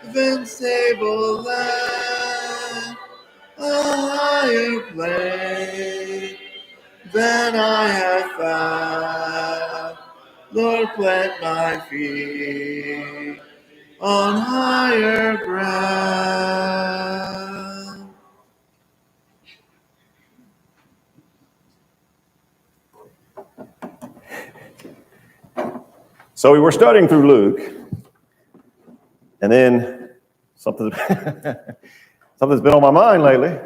than stable land, a higher plane than I have found. Lord, plant my feet on higher ground. So we were studying through Luke, and then something's been on my mind lately,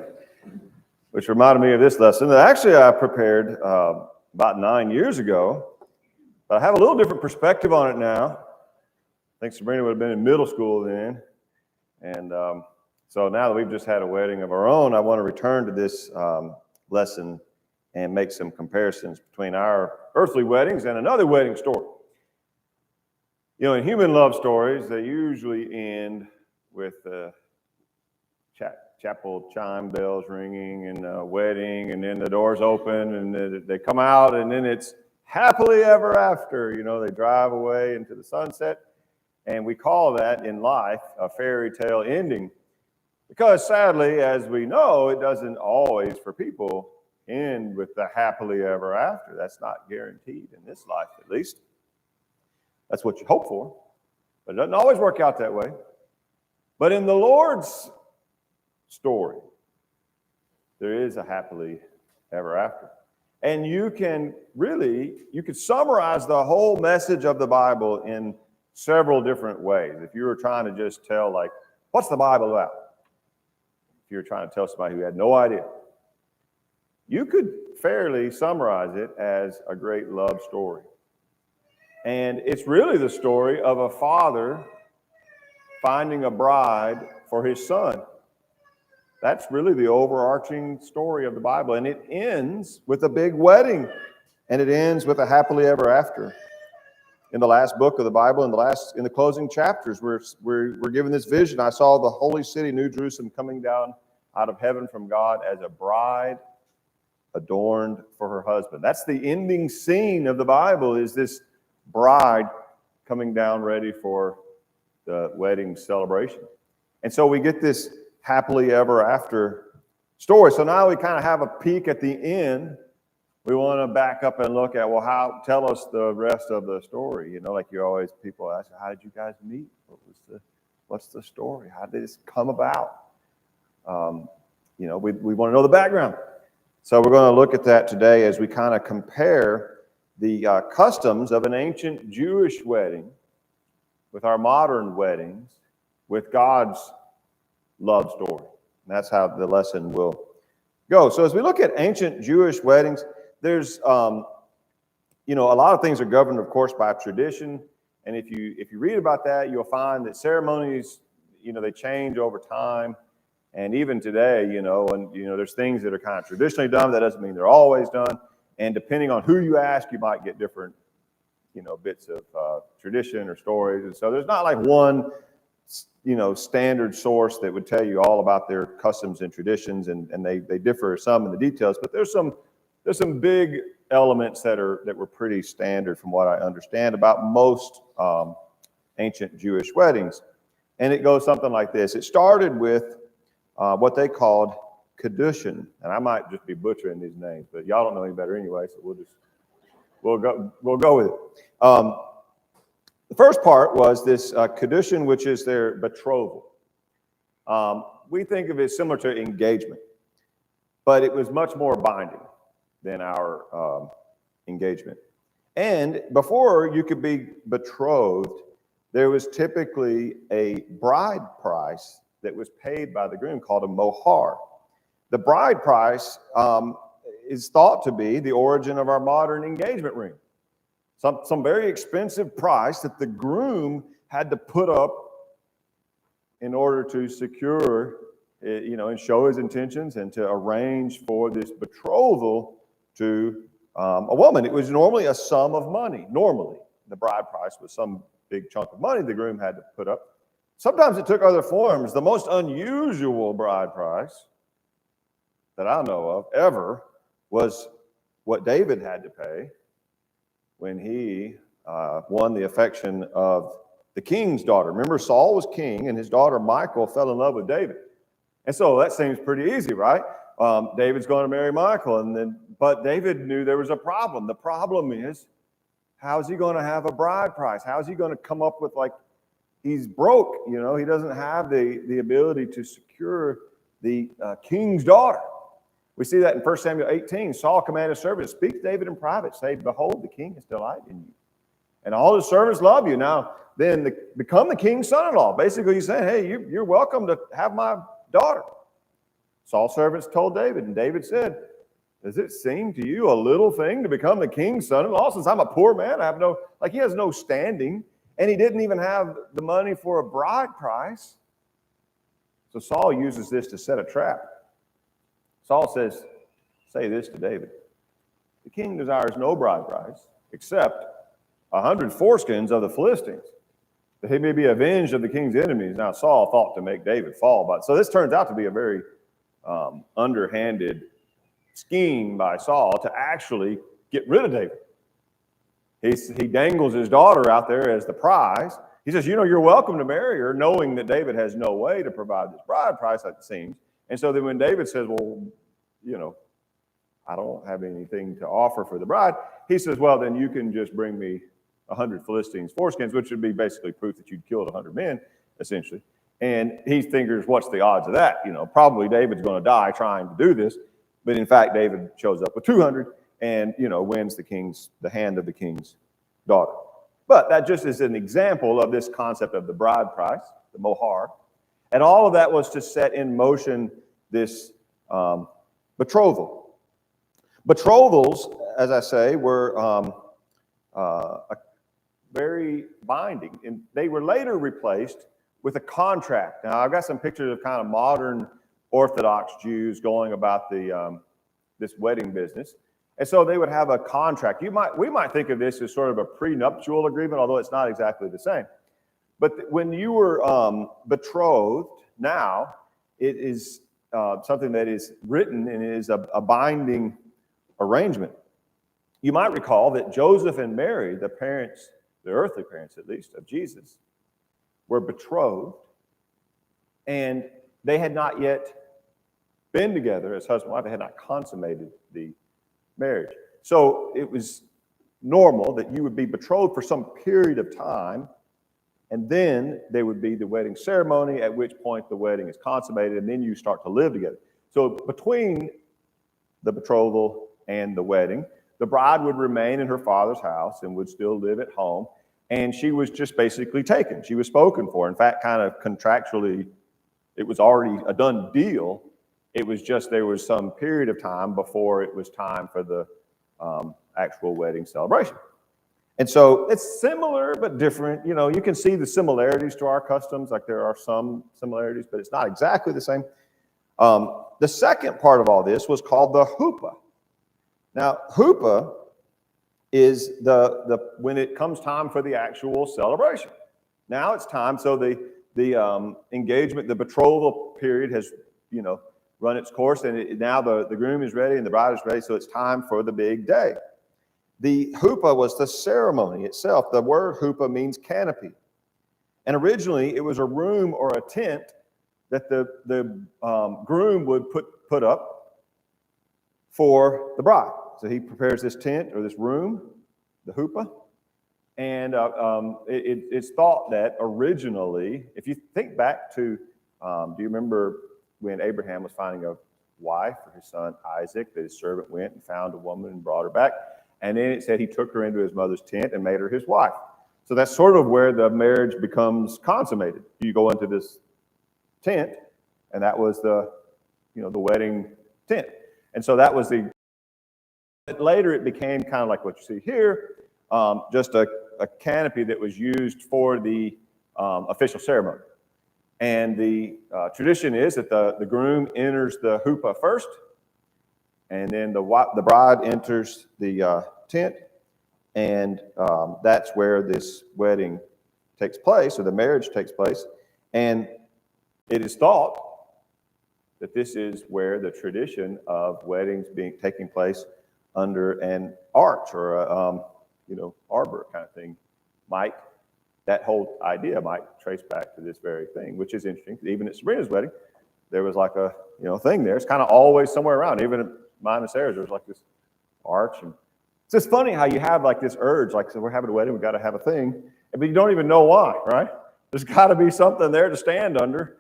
which reminded me of this lesson that actually I prepared about 9 years ago, but I have a little different perspective on it now. I think Sabrina would have been in middle school then, and so now that we've just had a wedding of our own, I want to return to this lesson and make some comparisons between our earthly weddings and another wedding story. You know, in human love stories, they usually end with chapel chime bells ringing and a wedding, and then the doors open and they come out, and then it's happily ever after. You know, they drive away into the sunset, and we call that in life a fairy tale ending. Because sadly, as we know, it doesn't always, for people, end with the happily ever after. That's not guaranteed in this life, at least. That's what you hope for, but it doesn't always work out that way. But in the Lord's story, there is a happily ever after. And you could summarize the whole message of the Bible in several different ways. If you were trying to just tell, like, what's the Bible about? If you were trying to tell somebody who had no idea, you could fairly summarize it as a great love story. And it's really the story of a father finding a bride for his son. That's really the overarching story of the Bible. And it ends with a big wedding. And it ends with a happily ever after. In the last book of the Bible, in the closing chapters, we're given this vision. I saw the holy city, New Jerusalem, coming down out of heaven from God as a bride adorned for her husband. That's the ending scene of the Bible, is this bride coming down ready for the wedding celebration. And so we get this happily ever after story. So now we kind of have a peek at the end. We want to back up and look at, well, tell us the rest of the story. You know, like people ask, how did you guys meet? What's the story? How did this come about? We want to know the background. So we're going to look at that today as we kind of compare the customs of an ancient Jewish wedding with our modern weddings, with God's love story. And that's how the lesson will go. So as we look at ancient Jewish weddings, there's, a lot of things are governed, of course, by tradition. And if you read about that, you'll find that ceremonies, they change over time. And even today, there's things that are kind of traditionally done. That doesn't mean they're always done. And depending on who you ask, you might get different, bits of tradition or stories. And so there's not like one, standard source that would tell you all about their customs and traditions, and they differ some in the details. But there's some big elements that were pretty standard from what I understand about most ancient Jewish weddings. And it goes something like this. It started with what they called Kedushin, and I might just be butchering these names, but y'all don't know any better anyway, so we'll go with it. The first part was this Kedushin, which is their betrothal. We think of it similar to engagement, but it was much more binding than our engagement. And before you could be betrothed, there was typically a bride price that was paid by the groom called a mohar. The bride price is thought to be the origin of our modern engagement ring. Some very expensive price that the groom had to put up in order to secure, and show his intentions and to arrange for this betrothal to a woman. It was normally a sum of money. Normally, the bride price was some big chunk of money the groom had to put up. Sometimes it took other forms. The most unusual bride price that I know of ever was what David had to pay when he won the affection of the king's daughter. Remember, Saul was king, and his daughter Michal fell in love with David. And so that seems pretty easy, right? David's going to marry Michal, but David knew there was a problem. The problem is, how is he going to have a bride price? How is he going to come up with, like, he's broke, you know? He doesn't have the ability to secure the king's daughter. We see that in 1 Samuel 18. Saul commanded his servants, speak to David in private, say, behold, the king is delighted in you, and all his servants love you. Now, then become the king's son-in-law. Basically, he's saying, hey, you're welcome to have my daughter. Saul's servants told David, and David said, does it seem to you a little thing to become the king's son-in-law? Since I'm a poor man, he has no standing, and he didn't even have the money for a bride price. So Saul uses this to set a trap. Saul says, say this to David, the king desires no bride price except 100 foreskins of the Philistines, that he may be avenged of the king's enemies. Now Saul thought to make David fall, but so this turns out to be a very underhanded scheme by Saul to actually get rid of David. He dangles his daughter out there as the prize. He says, you know, you're welcome to marry her, knowing that David has no way to provide this bride price, it seems. And so then when David says, well, you know, I don't have anything to offer for the bride, he says, well, then you can just bring me 100 Philistines foreskins, which would be basically proof that you'd killed 100 men, essentially. And he figures, what's the odds of that? You know, probably David's going to die trying to do this. But in fact, David shows up with 200 and, you know, wins the hand of the king's daughter. But that just is an example of this concept of the bride price, the mohar. And all of that was to set in motion this betrothal. Betrothals, as I say, were very binding. And they were later replaced with a contract. Now, I've got some pictures of kind of modern Orthodox Jews going about this wedding business. And so they would have a contract. We might think of this as sort of a prenuptial agreement, although it's not exactly the same. But when you were betrothed, now it is something that is written and is a binding arrangement. You might recall that Joseph and Mary, the parents, the earthly parents at least, of Jesus, were betrothed, and they had not yet been together as husband and wife. They had not consummated the marriage. So it was normal that you would be betrothed for some period of time, and then there would be the wedding ceremony, at which point the wedding is consummated, and then you start to live together. So between the betrothal and the wedding, the bride would remain in her father's house and would still live at home, and she was just basically taken. She was spoken for. In fact, kind of contractually, it was already a done deal. It was just there was some period of time before it was time for the actual wedding celebration. And so it's similar but different. You know, you can see the similarities to our customs, like there are some similarities, but it's not exactly the same. The second part of all this was called the huppah. Now, huppah is when it comes time for the actual celebration. Now it's time, so the engagement, the betrothal period has, you know, run its course, and now the groom is ready and the bride is ready, so it's time for the big day. The huppah was the ceremony itself. The word huppah means canopy. And originally, it was a room or a tent that the groom would put up for the bride. So he prepares this tent or this room, the huppah, and it's thought that originally, if you think back to, do you remember when Abraham was finding a wife for his son Isaac, that his servant went and found a woman and brought her back? And then it said he took her into his mother's tent and made her his wife. So that's sort of where the marriage becomes consummated. You go into this tent, and that was the wedding tent. And so that was later it became kind of like what you see here, just a canopy that was used for the official ceremony. And the tradition is that the groom enters the huppah first, and then the bride enters the tent, and that's where this wedding takes place, or the marriage takes place. And it is thought that this is where the tradition of weddings taking place under an arch or a arbor kind of thing might that whole idea might trace back to this very thing, which is interesting. Even at Sabrina's wedding, there was like a thing there. It's kind of always somewhere around. Even at mine and Sarah's, there was like this arch. And it's just funny how you have like this urge, like, so we're having a wedding, we got to have a thing, but you don't even know why, right? There's got to be something there to stand under.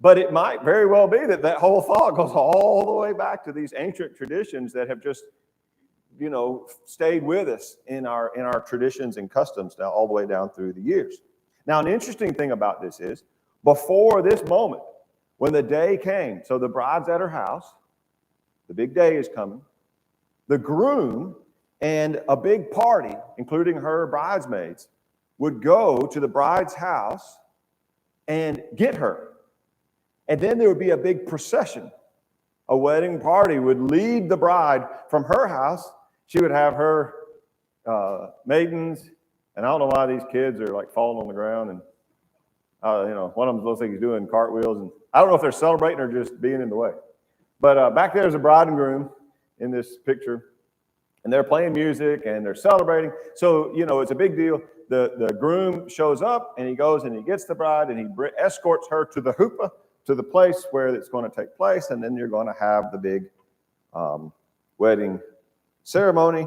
But it might very well be that whole thought goes all the way back to these ancient traditions that have just, stayed with us in our traditions and customs now all the way down through the years. Now, an interesting thing about this is, before this moment, when the day came, so the bride's at her house, the big day is coming, the groom and a big party, including her bridesmaids, would go to the bride's house and get her. And then there would be a big procession. A wedding party would lead the bride from her house. She would have her maidens, and I don't know why these kids are like falling on the ground, and one of them looks like he's doing cartwheels, and I don't know if they're celebrating or just being in the way. But back there's a bride and groom in this picture, and they're playing music and they're celebrating. So it's a big deal. The groom shows up and he goes and he gets the bride and he escorts her to the huppah, to the place where it's going to take place, and then you're going to have the big wedding ceremony.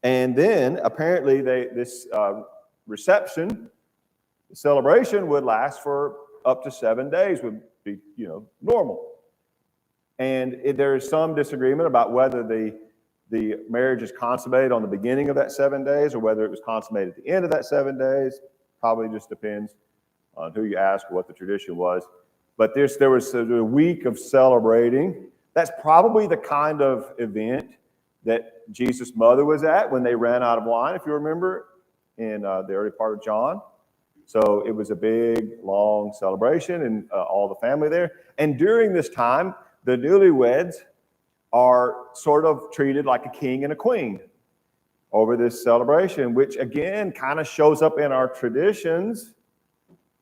And then apparently this reception, the celebration would last for up to 7 days, would be normal. And there is some disagreement about whether the marriage is consummated on the beginning of that 7 days or whether it was consummated at the end of that 7 days. Probably just depends on who you ask or what the tradition was. But there was a week of celebrating. That's probably the kind of event that Jesus' mother was at when they ran out of wine, if you remember, in the early part of John. So it was a big, long celebration and all the family there. And during this time, the newlyweds are sort of treated like a king and a queen over this celebration, which again kind of shows up in our traditions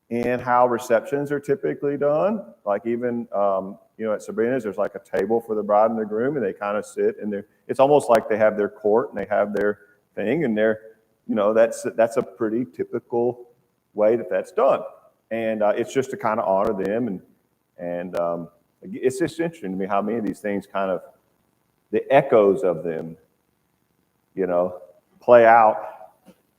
and how receptions are typically done. Like even, at Sabrina's, there's like a table for the bride and the groom, and they kind of sit, and it's almost like they have their court and they have their thing, and that's a pretty typical way that's done. And it's just to kind of honor them, and it's just interesting to me how many of these things kind of, the echoes of them, play out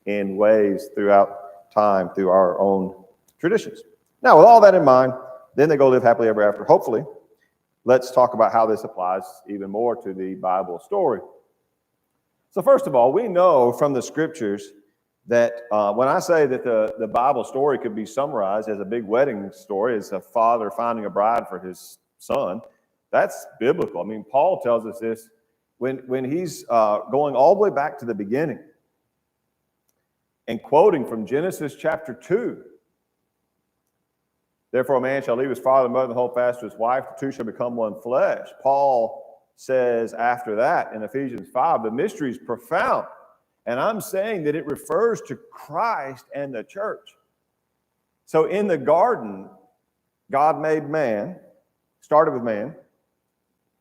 in ways throughout time through our own traditions. Now, with all that in mind, then they go live happily ever after. Hopefully, let's talk about how this applies even more to the Bible story. So first of all, we know from the scriptures that when I say that the Bible story could be summarized as a big wedding story, as a father finding a bride for his son, that's biblical. I mean, Paul tells us this when he's going all the way back to the beginning and quoting from Genesis chapter 2. Therefore, a man shall leave his father and mother and hold fast to his wife. The two shall become one flesh. Paul says after that in Ephesians 5, the mystery is profound. And I'm saying that it refers to Christ and the church. So in the garden, God made man, started with man.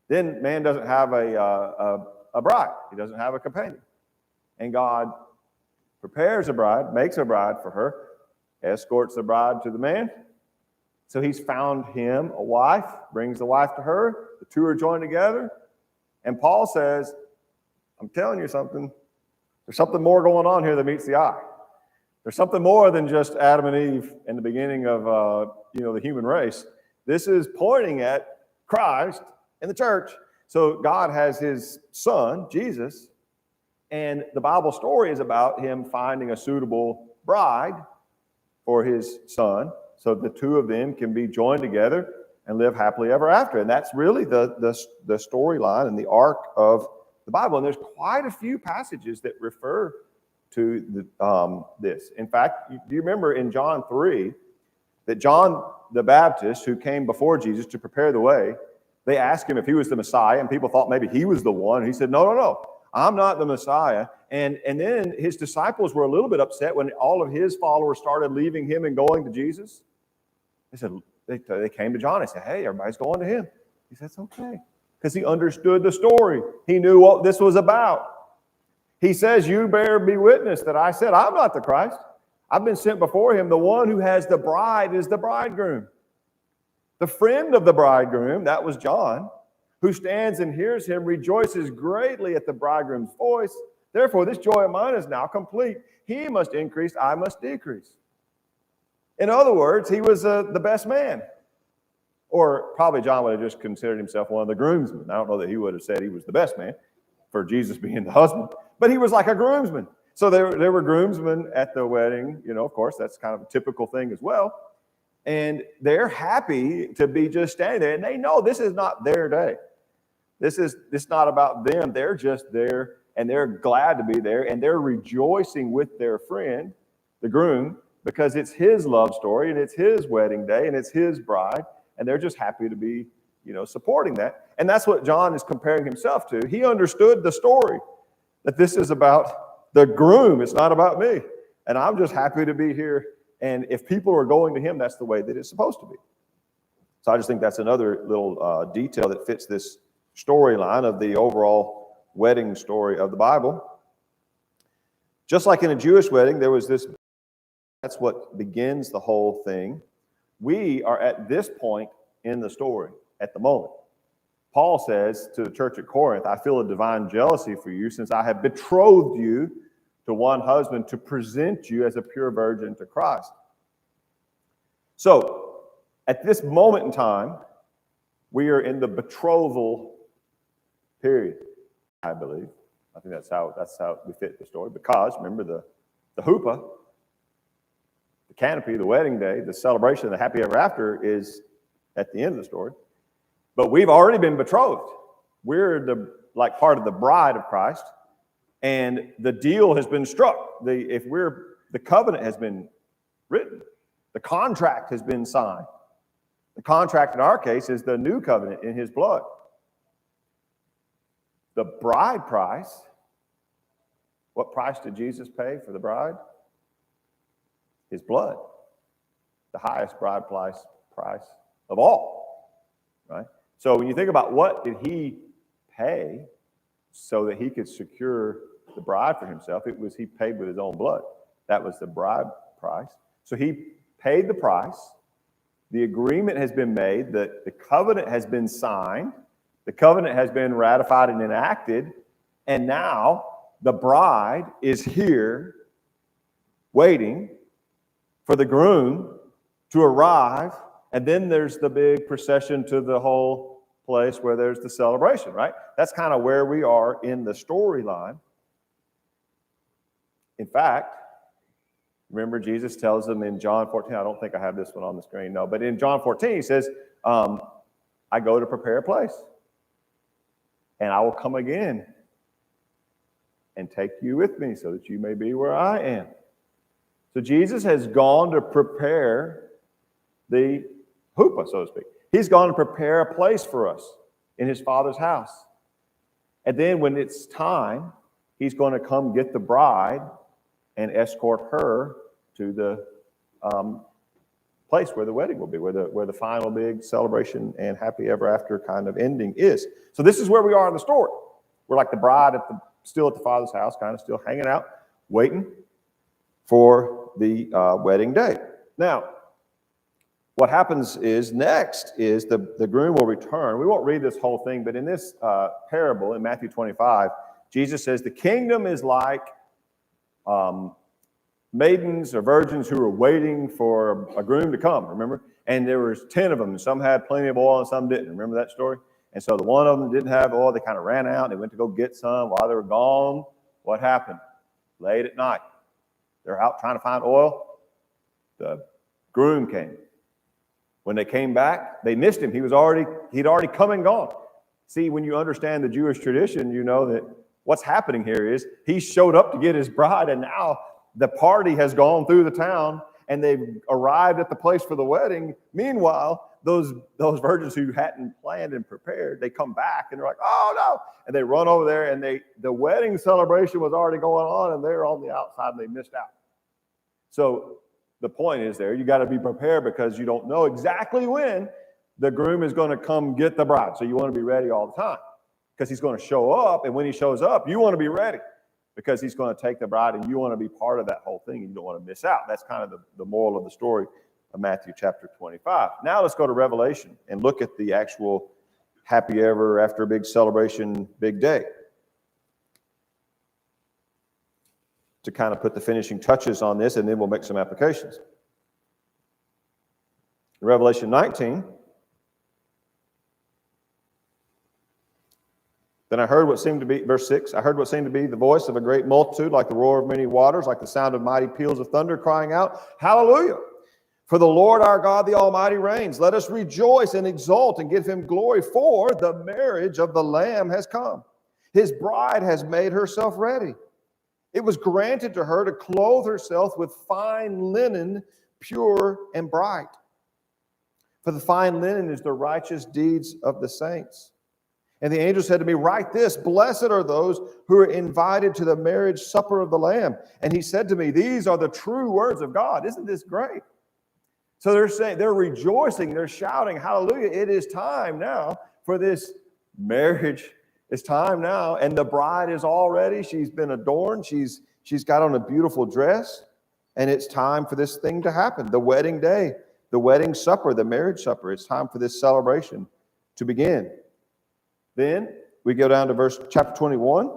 Then man doesn't have a bride. He doesn't have a companion. And God prepares a bride, makes a bride for her, escorts the bride to the man. So he's found him a wife, brings the wife to her. The two are joined together. And Paul says, I'm telling you something. There's something more going on here that meets the eye. There's something more than just Adam and Eve in the beginning of the human race. This is pointing at Christ and the church. So God has his son, Jesus, and the Bible story is about him finding a suitable bride for his son, so the two of them can be joined together and live happily ever after. And that's really the storyline and the arc of the Bible. And there's quite a few passages that refer to this. In fact, do you remember in John 3 that John the Baptist, who came before Jesus to prepare the way, they asked him if he was the Messiah, and people thought maybe he was the one. He said, no, I'm not the Messiah. And then his disciples were a little bit upset when all of his followers started leaving him and going to Jesus. They said, they came to John and said, hey, everybody's going to him. He said, it's okay. Because he understood the story. He knew what this was about. He says, you bear me witness that I said, I'm not the Christ. I've been sent before him. The one who has the bride is the bridegroom. The friend of the bridegroom, that was John, who stands and hears him, rejoices greatly at the bridegroom's voice. Therefore, this joy of mine is now complete. He must increase, I must decrease. In other words, he was the best man. Or probably John would have just considered himself one of the groomsmen. I don't know that he would have said he was the best man for Jesus being the husband, but he was like a groomsman. So there were groomsmen at the wedding, of course, that's kind of a typical thing as well. And they're happy to be just standing there, and they know this is not their day. It's not about them. They're just there, and they're glad to be there, and they're rejoicing with their friend, the groom, because it's his love story, and it's his wedding day, and it's his bride, and they're just happy to be, supporting that. And that's what John is comparing himself to. He understood the story, that this is about the groom. It's not about me. And I'm just happy to be here. And if people are going to him, that's the way that it's supposed to be. So I just think that's another little detail that fits this storyline of the overall wedding story of the Bible. Just like in a Jewish wedding, there was this, that's what begins the whole thing. We are at this point in the story at the moment. Paul says to the church at Corinth, I feel a divine jealousy for you since I have betrothed you to one husband to present you as a pure virgin to Christ. So at this moment in time, we are in the betrothal period, I believe. I think that's how we fit the story, because remember the chuppah, the canopy, the wedding day, the celebration of the happy ever after is at the end of the story. But we've already been betrothed. We're part of the bride of Christ, and the deal has been struck. The covenant has been written. The contract has been signed. The contract in our case is the new covenant in his blood. The bride price, what price did Jesus pay for the bride? His blood. The highest bride price of all, right? So when you think about what did he pay so that he could secure the bride for himself, he paid with his own blood. That was the bride price. So he paid the price. The agreement has been made. The covenant has been signed. The covenant has been ratified and enacted. And now the bride is here waiting for the groom to arrive. And then there's the big procession to the whole place where there's the celebration, right? That's kind of where we are in the storyline. In fact, remember Jesus tells them in John 14, I don't think I have this one on the screen, no, but in John 14 he says, I go to prepare a place, and I will come again and take you with me so that you may be where I am. So Jesus has gone to prepare the chuppah, so to speak. He's gone to prepare a place for us in his Father's house. And then when it's time, he's going to come get the bride and escort her to the place where the wedding will be, where the final big celebration and happy ever after kind of ending is. So this is where we are in the story. We're like the bride still at the Father's house, kind of still hanging out, waiting for the wedding day. Now, what happens is next is the groom will return. We won't read this whole thing, but in this parable in Matthew 25, Jesus says the kingdom is like maidens or virgins who were waiting for a groom to come, remember? And there was 10 of them, and some had plenty of oil and some didn't. Remember that story? And so the one of them didn't have oil. They kind of ran out. They went to go get some. While they were gone, what happened? Late at night, they're out trying to find oil. The groom came. When they came back, they missed him. He'd already come and gone. See, when you understand the Jewish tradition, you know that what's happening here is he showed up to get his bride, and now the party has gone through the town, and they've arrived at the place for the wedding. Meanwhile, those virgins who hadn't planned and prepared, they come back, and they're like, oh, no. And they run over there, and the wedding celebration was already going on, and they're on the outside, and they missed out. So the point is there, you got to be prepared because you don't know exactly when the groom is going to come get the bride. So you want to be ready all the time because he's going to show up. And when he shows up, you want to be ready. because he's going to take the bride, and you want to be part of that whole thing. You don't want to miss out. That's kind of the moral of the story of Matthew chapter 25. Now let's go to Revelation and look at the actual happy ever after big celebration, big day, to kind of put the finishing touches on this, and then we'll make some applications. In Revelation 19, then I heard what seemed to be, verse 6, I heard what seemed to be the voice of a great multitude, like the roar of many waters, like the sound of mighty peals of thunder, crying out, Hallelujah! For the Lord our God, the Almighty, reigns. Let us rejoice and exult and give him glory, for the marriage of the Lamb has come. His bride has made herself ready. It was granted to her to clothe herself with fine linen, pure and bright. For the fine linen is the righteous deeds of the saints. And the angel said to me, Write this, blessed are those who are invited to the marriage supper of the Lamb. And he said to me, These are the true words of God. Isn't this great? So they're saying, they're rejoicing, they're shouting, Hallelujah, it is time now for this marriage. It's time now. And the bride is all ready. She's been adorned. She's got on a beautiful dress. And it's time for this thing to happen. The wedding day, the wedding supper, the marriage supper. It's time for this celebration to begin. Then we go down to chapter 21.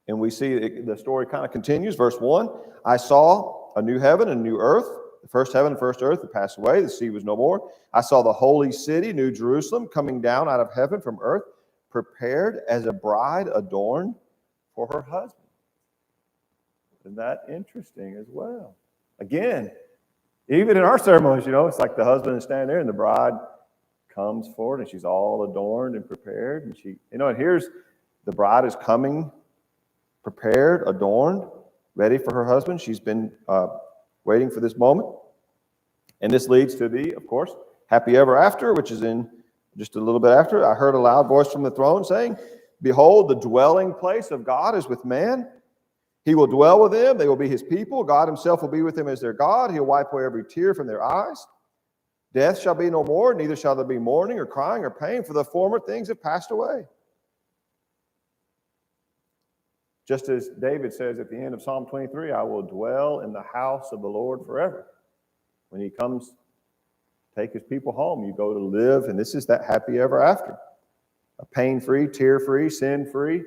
And we see the story kind of continues. Verse 1, I saw a new heaven and a new earth. The first heaven and first earth had passed away. The sea was no more. I saw the holy city, New Jerusalem, coming down out of heaven from earth, prepared as a bride adorned for her husband. Isn't that interesting as well? Again, even in our ceremonies, it's like the husband is standing there and the bride comes forward and she's all adorned and prepared. And and here's the bride is coming prepared, adorned, ready for her husband. She's been waiting for this moment. And this leads to the, of course, happy ever after, which is in just a little bit after. I heard a loud voice from the throne saying, Behold, the dwelling place of God is with man. He will dwell with them. They will be his people. God himself will be with them as their God. He'll wipe away every tear from their eyes. Death shall be no more, neither shall there be mourning or crying or pain, for the former things have passed away. Just as David says at the end of Psalm 23, I will dwell in the house of the Lord forever. When he comes, take his people home, you go to live, and this is that happy ever after. A pain-free, tear-free, sin-free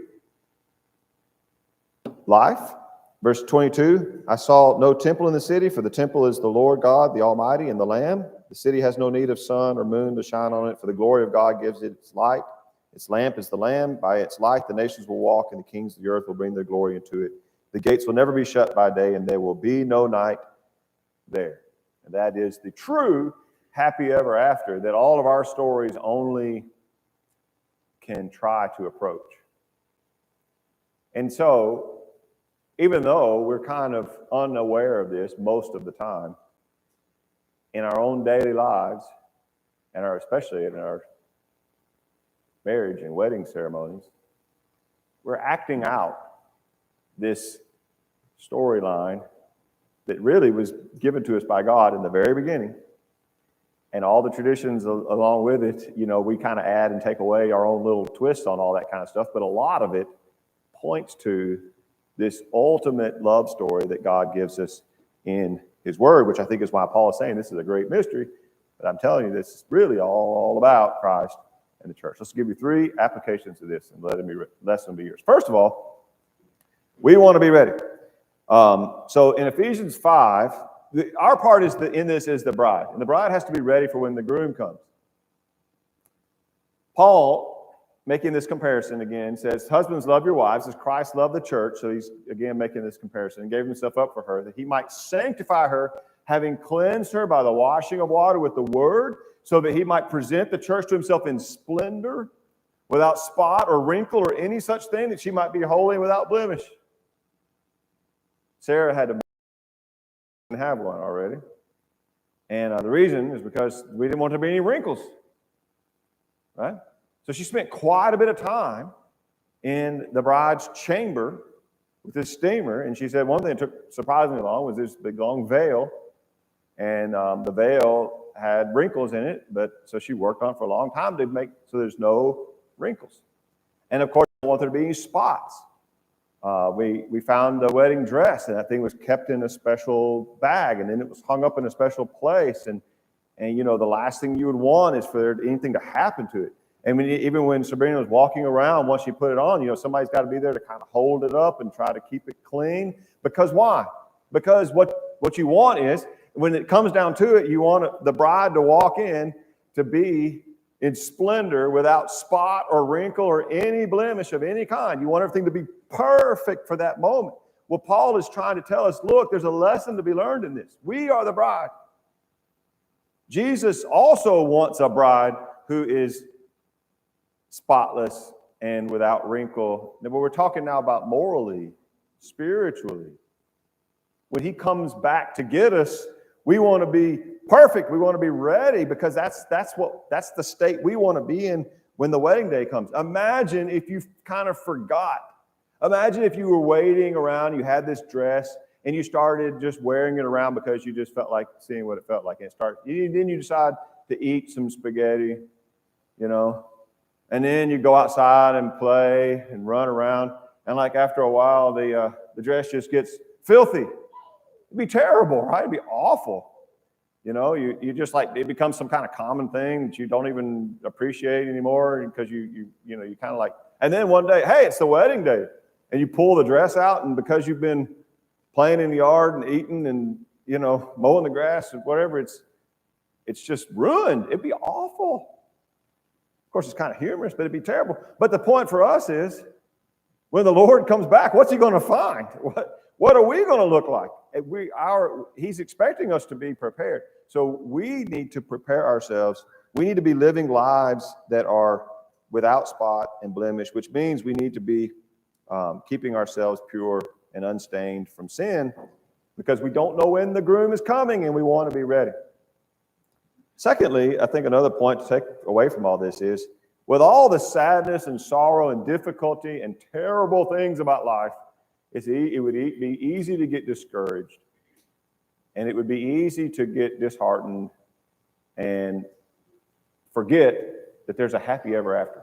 life. Verse 22, I saw no temple in the city, for the temple is the Lord God, the Almighty, and the Lamb. The city has no need of sun or moon to shine on it, for the glory of God gives it its light. Its lamp is the Lamb. By its light the nations will walk, and the kings of the earth will bring their glory into it. The gates will never be shut by day, and there will be no night there. And that is the true happy ever after that all of our stories only can try to approach. And so, even though we're kind of unaware of this most of the time, in our own daily lives, and especially in our marriage and wedding ceremonies, we're acting out this storyline that really was given to us by God in the very beginning. And all the traditions along with it, we kind of add and take away our own little twist on all that kind of stuff. But a lot of it points to this ultimate love story that God gives us in his word, which I think is why Paul is saying this is a great mystery. But I'm telling you, this is really all about Christ and the church. Let's give you 3 applications of this and let them be yours. First of all, we want to be ready. So in Ephesians 5, our part in this is the bride. And the bride has to be ready for when the groom comes. Paul, making this comparison again, says, husbands, love your wives as Christ loved the church. So he's again making this comparison and gave himself up for her, that he might sanctify her, having cleansed her by the washing of water with the word, so that he might present the church to himself in splendor, without spot or wrinkle or any such thing, that she might be holy and without blemish. Sarah had to have one already. And the reason is because we didn't want there to be any wrinkles. Right? So she spent quite a bit of time in the bride's chamber with this steamer. And she said one thing that took surprisingly long was this big long veil. And the veil had wrinkles in it, but so she worked on it for a long time to make so there's no wrinkles. And of course, I don't want there to be any spots. We found the wedding dress, and that thing was kept in a special bag, and then it was hung up in a special place. And you know, the last thing you would want is for anything to happen to it. And even when Sabrina was walking around, once she put it on, you know, somebody's got to be there to kind of hold it up and try to keep it clean. Because why? Because what you want is, when it comes down to it, you want the bride to walk in to be in splendor without spot or wrinkle or any blemish of any kind. You want everything to be perfect for that moment. Well, Paul is trying to tell us, look, there's a lesson to be learned in this. We are the bride. Jesus also wants a bride who is spotless and without wrinkle. But we're talking now about morally, spiritually. When he comes back to get us, we want to be perfect. We want to be ready, because that's the state we want to be in when the wedding day comes. Imagine if you kind of forgot. Imagine if you were waiting around, you had this dress, and you started just wearing it around because you just felt like seeing what it felt like. And then you decide to eat some spaghetti, you know, and then you go outside and play and run around. And like after a while, the dress just gets filthy. It'd be terrible, right? It'd be awful. You know, you just like, it becomes some kind of common thing that you don't even appreciate anymore, because you kind of like, and then one day, hey, it's the wedding day, and you pull the dress out, and because you've been playing in the yard and eating and, you know, mowing the grass and whatever, it's just ruined. It'd be awful. Of course, it's kind of humorous, but it'd be terrible. But the point for us is, when the Lord comes back, what's he going to find? What are we going to look like? He's expecting us to be prepared. So we need to prepare ourselves. We need to be living lives that are without spot and blemish, which means we need to be keeping ourselves pure and unstained from sin, because we don't know when the groom is coming and we want to be ready. Secondly, I think another point to take away from all this is, with all the sadness and sorrow and difficulty and terrible things about life, it would be easy to get discouraged, and it would be easy to get disheartened and forget that there's a happy ever after.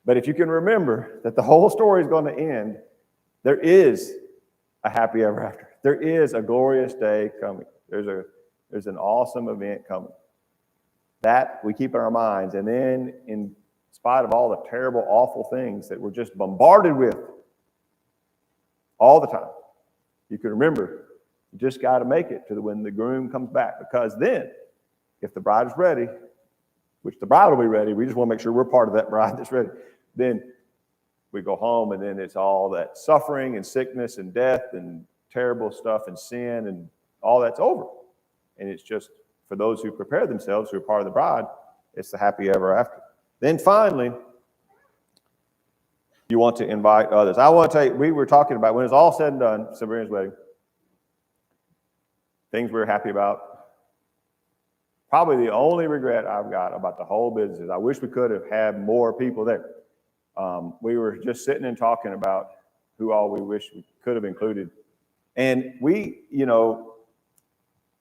But if you can remember that the whole story is going to end, there is a happy ever after. There is a glorious day coming. There's an awesome event coming. That we keep in our minds. And then, in spite of all the terrible, awful things that we're just bombarded with all the time, you can remember, you just got to make it to when the groom comes back. Because then, if the bride is ready, which the bride will be ready, we just want to make sure we're part of that bride that's ready, then we go home, and then it's all that suffering and sickness and death and terrible stuff and sin, and all that's over. And it's just, for those who prepare themselves, who are part of the bride, it's the happy ever after. Then finally, you want to invite others. I want to tell you, we were talking about, when it's all said and done, Sabrina's wedding, things we're happy about. Probably the only regret I've got about the whole business is I wish we could have had more people there. We were just sitting and talking about who all we wish we could have included. And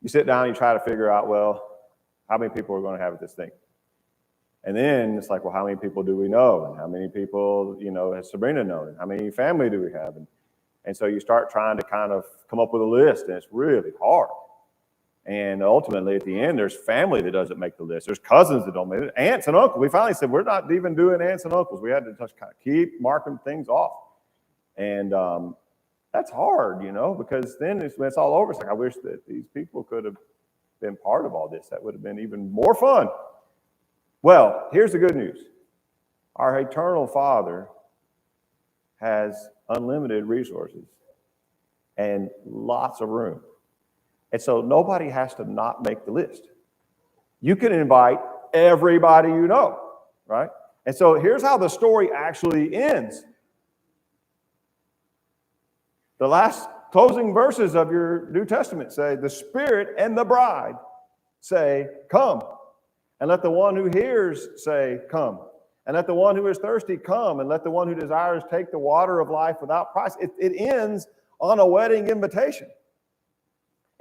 you sit down and you try to figure out, well, how many people are going to have at this thing? And then it's like, well, how many people do we know? And how many people, has Sabrina known? And how many family do we have? And so you start trying to kind of come up with a list, and it's really hard. And ultimately, at the end, there's family that doesn't make the list. There's cousins that don't make it. Aunts and uncles. We finally said, we're not even doing aunts and uncles. We had to just kind of keep marking things off. And that's hard, because then when it's all over, it's like, I wish that these people could have been part of all this. That would have been even more fun. Well, here's the good news. Our eternal Father has unlimited resources and lots of room. And so nobody has to not make the list. You can invite everybody you know, right? And so here's how the story actually ends. The last closing verses of your New Testament say, the Spirit and the bride say, come. And let the one who hears say, come. And let the one who is thirsty come. And let the one who desires take the water of life without price. It ends on a wedding invitation.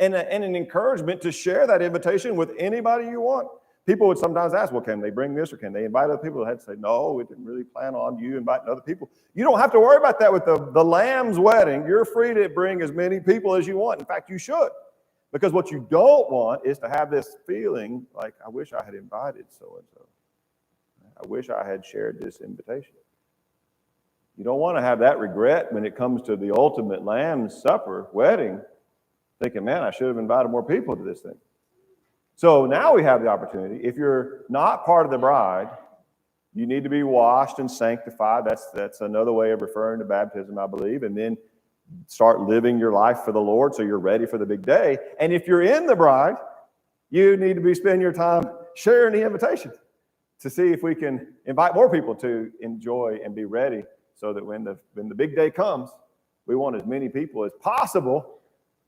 And an encouragement to share that invitation with anybody you want. people would sometimes ask, well, can they bring this or can they invite other people? I had to say, no, we didn't really plan on you inviting other people. You don't have to worry about that with the Lamb's wedding. You're free to bring as many people as you want. In fact, you should. Because what you don't want is to have this feeling like, I wish I had invited so-and-so. I wish I had shared this invitation. You don't want to have that regret when it comes to the ultimate Lamb's Supper wedding, thinking, man, I should have invited more people to this thing. So now we have the opportunity. If you're not part of the bride, you need to be washed and sanctified. That's another way of referring to baptism, I believe. And then start living your life for the Lord so you're ready for the big day. And if you're in the bride, you need to be spending your time sharing the invitation to see if we can invite more people to enjoy and be ready so that when the big day comes, we want as many people as possible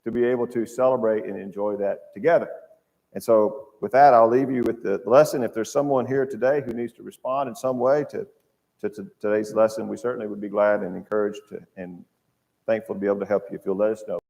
to be able to celebrate and enjoy that together. And so with that, I'll leave you with the lesson. If there's someone here today who needs to respond in some way to today's lesson, we certainly would be glad and encouraged and thankful to be able to help you if you'll let us know.